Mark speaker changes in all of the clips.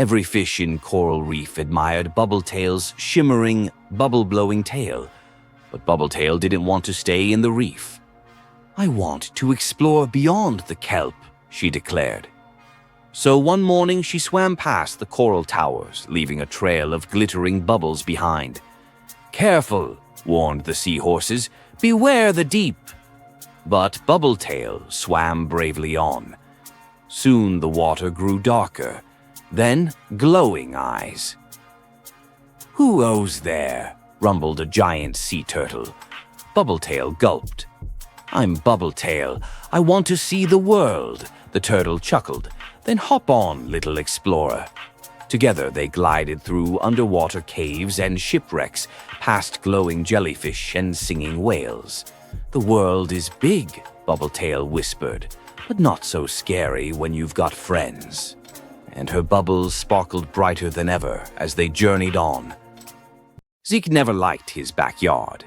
Speaker 1: Every fish in Coral Reef admired Bubbletail's shimmering, bubble-blowing tail, but Bubbletail didn't want to stay in the reef. "I want to explore beyond the kelp," she declared. So one morning she swam past the coral towers, leaving a trail of glittering bubbles behind. "Careful," warned the seahorses, "beware the deep." But Bubbletail swam bravely on. Soon the water grew darker, then glowing eyes. "Who goes there?" rumbled a giant sea turtle. Bubbletail gulped. "I'm Bubbletail. I want to see the world," the turtle chuckled. "Then hop on, little explorer." Together they glided through underwater caves and shipwrecks, past glowing jellyfish and singing whales. "The world is big," Bubbletail whispered, "but not so scary when you've got friends." And her bubbles sparkled brighter than ever as they journeyed on. Zeke never liked his backyard.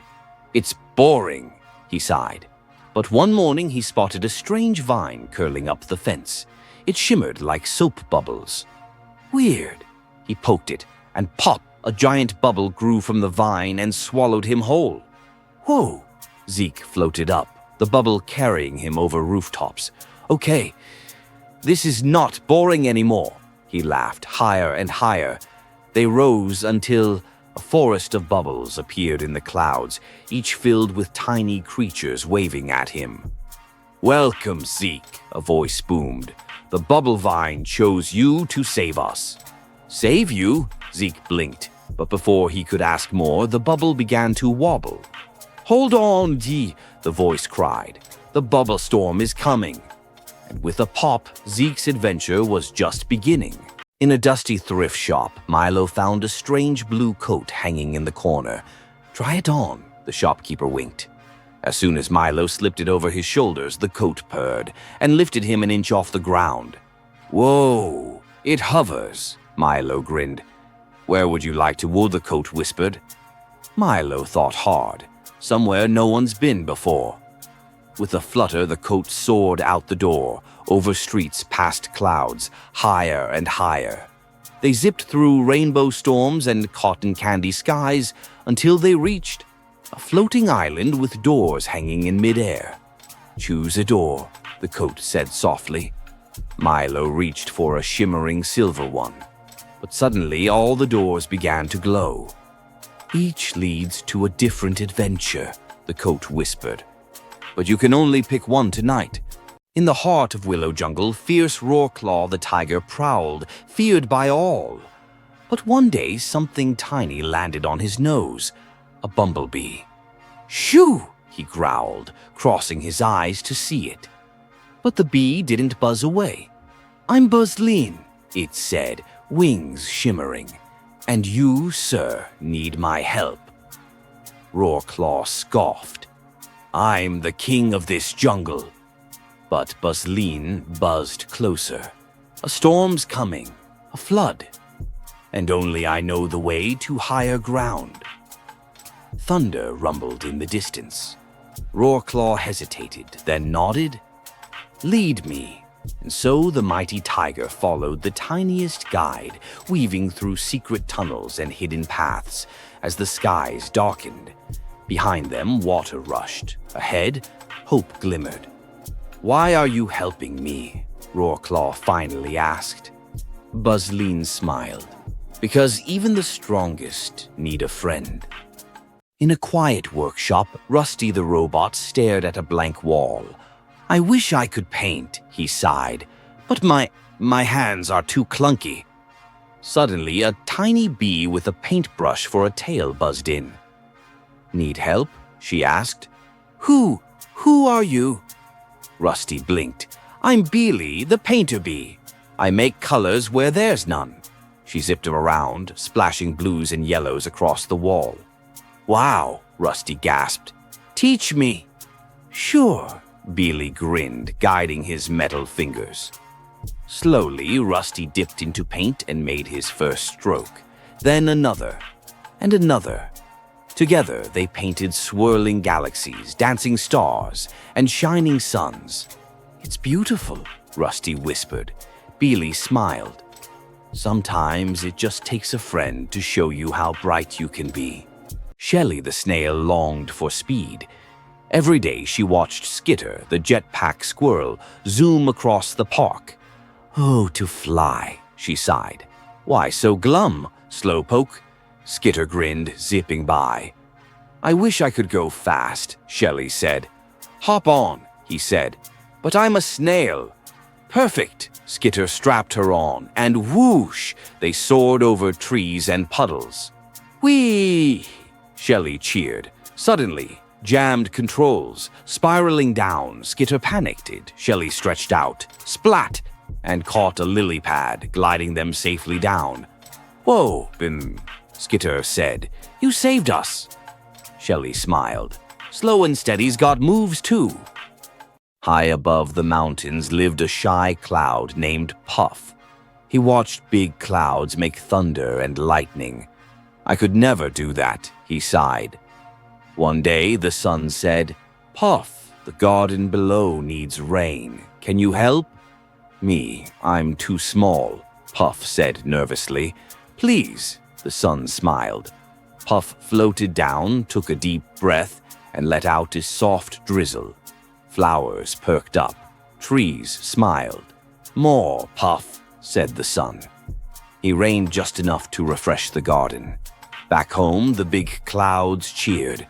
Speaker 1: "It's boring," he sighed. But one morning he spotted a strange vine curling up the fence. It shimmered like soap bubbles. "Weird." He poked it, and pop! A giant bubble grew from the vine and swallowed him whole. "Whoa!" Zeke floated up, the bubble carrying him over rooftops. "Okay, this is not boring anymore," he laughed, higher and higher. They rose until a forest of bubbles appeared in the clouds, each filled with tiny creatures waving at him. "Welcome, Zeke," a voice boomed. "The bubble vine chose you to save us." "Save you?" Zeke blinked, but before he could ask more, the bubble began to wobble. "Hold on, Dee," the voice cried. "The bubble storm is coming." And with a pop, Zeke's adventure was just beginning. In a dusty thrift shop, Milo found a strange blue coat hanging in the corner. "Try it on," the shopkeeper winked. As soon as Milo slipped it over his shoulders, the coat purred and lifted him an inch off the ground. "Whoa, it hovers," Milo grinned. "Where would you like to wool?" the coat whispered. Milo thought hard. Somewhere no one's been before. With a flutter, the coat soared out the door, over streets, past clouds, higher and higher. They zipped through rainbow storms and cotton candy skies until they reached a floating island with doors hanging in midair. "Choose a door," the coat said softly. Milo reached for a shimmering silver one. But suddenly all the doors began to glow. "Each leads to a different adventure," the coat whispered. "But you can only pick one tonight." In the heart of Willow Jungle, fierce Roarclaw the tiger prowled, feared by all. But one day something tiny landed on his nose, a bumblebee. "Shoo!" he growled, crossing his eyes to see it. But the bee didn't buzz away. "I'm Buzzleen," it said, wings shimmering. "And you, sir, need my help." Roarclaw scoffed. "I'm the king of this jungle." But Buzzleen buzzed closer. "A storm's coming, a flood, and only I know the way to higher ground." Thunder rumbled in the distance. Roarclaw hesitated, then nodded. "Lead me." And so the mighty tiger followed the tiniest guide, weaving through secret tunnels and hidden paths as the skies darkened. Behind them, water rushed. Ahead, hope glimmered. "Why are you helping me?" Roarclaw finally asked. Buzzleen smiled. "Because even the strongest need a friend." In a quiet workshop, Rusty the robot stared at a blank wall. "I wish I could paint," he sighed, "but my hands are too clunky." Suddenly, a tiny bee with a paintbrush for a tail buzzed in. "Need help?" she asked. Who are you?" Rusty blinked. "I'm Beely, the painter bee. I make colors where there's none." She zipped him around, splashing blues and yellows across the wall. "Wow," Rusty gasped. "Teach me." "Sure," Beely grinned, guiding his metal fingers. Slowly, Rusty dipped into paint and made his first stroke. Then another, and another. Together, they painted swirling galaxies, dancing stars, and shining suns. "It's beautiful," Rusty whispered. Beely smiled. Sometimes it just takes a friend to show you how bright you can be. Shelley the snail longed for speed. Every day she watched Skitter, the jetpack squirrel, zoom across the park. "Oh, to fly," she sighed. "Why so glum, Slowpoke?" Skitter grinned, zipping by. "I wish I could go fast," Shelley said. "Hop on," he said. "But I'm a snail." "Perfect!" Skitter strapped her on, and whoosh, they soared over trees and puddles. "Whee!" Shelley cheered. Suddenly, jammed controls. Spiraling down, Skitter panicked. Shelley stretched out, splat, and caught a lily pad, gliding them safely down. "Whoa, Skitter said. "You saved us." Shelley smiled. "Slow and Steady's got moves too." High above the mountains lived a shy cloud named Puff. He watched big clouds make thunder and lightning. "I could never do that," he sighed. One day the sun said, "Puff, the garden below needs rain. Can you help?" "Me, I'm too small," Puff said nervously. "Please," the sun smiled. Puff floated down, took a deep breath, and let out a soft drizzle. Flowers perked up. Trees smiled. "More, Puff," said the sun. He rained just enough to refresh the garden. Back home, the big clouds cheered.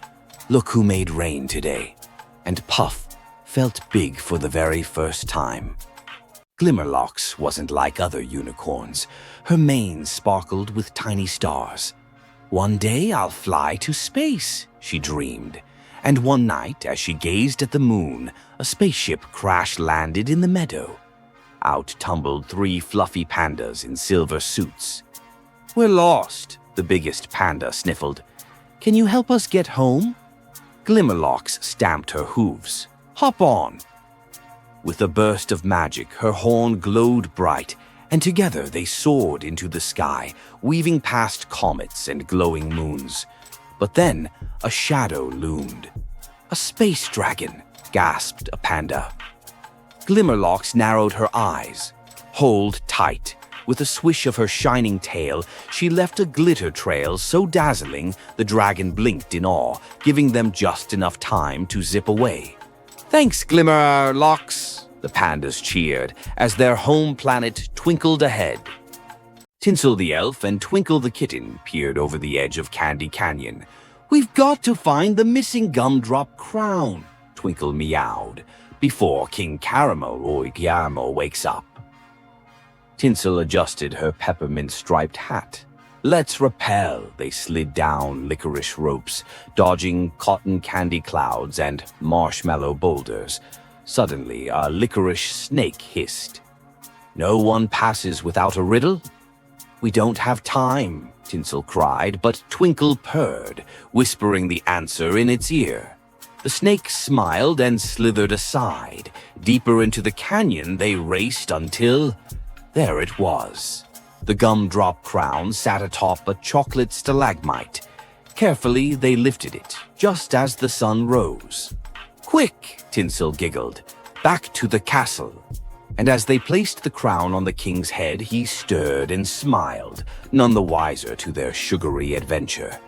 Speaker 1: "Look who made rain today." And Puff felt big for the very first time. Glimmerlocks wasn't like other unicorns. Her mane sparkled with tiny stars. "One day I'll fly to space," she dreamed. And one night, as she gazed at the moon, a spaceship crash-landed in the meadow. Out tumbled 3 fluffy pandas in silver suits. "We're lost," the biggest panda sniffled. "Can you help us get home?" Glimmerlocks stamped her hooves. "Hop on." With a burst of magic, her horn glowed bright, and together they soared into the sky, weaving past comets and glowing moons. But then a shadow loomed. "A space dragon," gasped a panda. Glimmerlocks narrowed her eyes. "Hold tight." With a swish of her shining tail, she left a glitter trail so dazzling the dragon blinked in awe, giving them just enough time to zip away. "Thanks, Glimmerlocks," the pandas cheered as their home planet twinkled ahead. Tinsel the elf and Twinkle the kitten peered over the edge of Candy Canyon. "We've got to find the missing gumdrop crown," Twinkle meowed, "before King Caramel or Guillermo wakes up." Tinsel adjusted her peppermint-striped hat. "Let's rappel." They slid down licorice ropes, dodging cotton candy clouds and marshmallow boulders. Suddenly, a licorice snake hissed. "No one passes without a riddle?" "We don't have time," Tinsel cried, but Twinkle purred, whispering the answer in its ear. The snake smiled and slithered aside. Deeper into the canyon they raced until... there it was. The gumdrop crown sat atop a chocolate stalagmite. Carefully, they lifted it, just as the sun rose. "Quick," Tinsel giggled, "back to the castle." And as they placed the crown on the king's head, he stirred and smiled, none the wiser to their sugary adventure.